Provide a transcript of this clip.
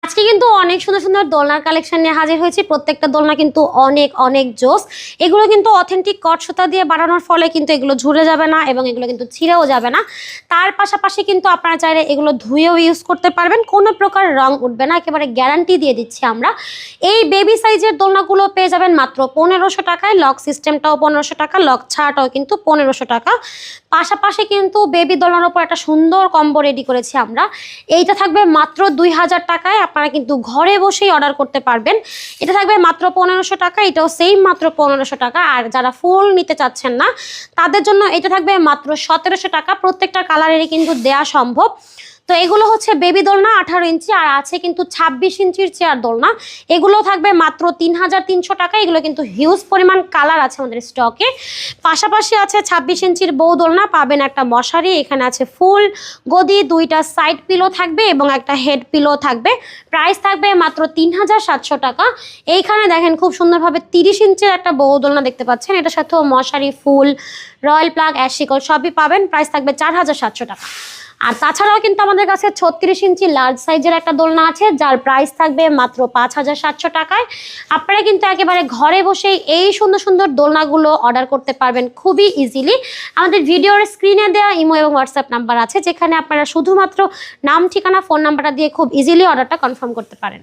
আজকে কিন্তু অনেক সুন্দর সুন্দর দোলনার কালেকশন নিয়ে হাজির হয়েছি। প্রত্যেকটা দোলনা কিন্তু অনেক অনেক জোস। এগুলো কিন্তু অথেন্টিক কট সুতা দিয়ে বানানোর ফলে কিন্তু এগুলো ঝুরে যাবে না এবং এগুলো কিন্তু ছিঁড়েও যাবে না। তার পাশাপাশি কিন্তু আপনারা চাইলে এগুলো ধুয়েও ইউজ করতে পারবেন, কোনো প্রকার রং উঠবে না, একেবারে গ্যারান্টি দিয়ে দিচ্ছি আমরা। এই বেবি সাইজের দোলনাগুলো পেয়ে যাবেন মাত্র 1500 টাকায়। লক সিস্টেমটাও 1500 টাকা, লক ছাড়াটাও কিন্তু 1500 টাকা। পাশাপাশি কিন্তু বেবি দোলনার উপর একটা সুন্দর কম্বো রেডি করেছি আমরা। এইটা থাকবে মাত্র 2000 টাকায়। আপনারা কিন্তু ঘরে বসেই অর্ডার করতে পারবেন। এটা থাকবে মাত্র 1500 টাকা, এটাও সেম মাত্র 1500 টাকা। আর যারা ফুল নিতে চাচ্ছেন না তাদের জন্য এটা থাকবে মাত্র 1700 টাকা। প্রত্যেকটা কালারেরই কিন্তু দেয়া সম্ভব। তো এগুলো হচ্ছে বেবি দোলনা 18 ইঞ্চি, আর আছে কিন্তু 26 ইঞ্চির চেয়ার দোলনা। এগুলো থাকবে মাত্র 3300 টাকা। এগুলো কিন্তু হিউজ পরিমাণ কালার আছে আমাদের স্টকে। পাশাপাশি আছে 26 ইঞ্চির বউ দোলনা, পাবেন একটা মশারি, এখানে আছে ফুল গদি, দুইটা সাইড পিলো থাকবে এবং একটা হেড পিলো থাকবে। প্রাইস থাকবে মাত্র 3700 টাকা। এইখানে দেখেন খুব সুন্দরভাবে 30 ইঞ্চির একটা বউ দোলনা দেখতে পাচ্ছেন, এটার সাথেও মশারি, ফুল, রয়্যাল প্লাগ, অ্যাশিকল সবই পাবেন। প্রাইস থাকবে 4700 টাকা। আর তাছাড়াও কিন্তু আমাদের কাছে 36 ইঞ্চি লার্জ সাইজের একটা দোলনা আছে, যার প্রাইস থাকবে মাত্র 5700 টাকায়। আপনারা কিন্তু একেবারে ঘরে বসেই এই সুন্দর সুন্দর দোলনাগুলো অর্ডার করতে পারবেন খুবই ইজিলি। আমাদের ভিডিওর স্ক্রিনে দেওয়া ইমো এবং হোয়াটসঅ্যাপ নাম্বার আছে, যেখানে আপনারা শুধুমাত্র নাম, ঠিকানা, ফোন নাম্বারটা দিয়ে খুব ইজিলি অর্ডারটা কনফার্ম করতে পারেন।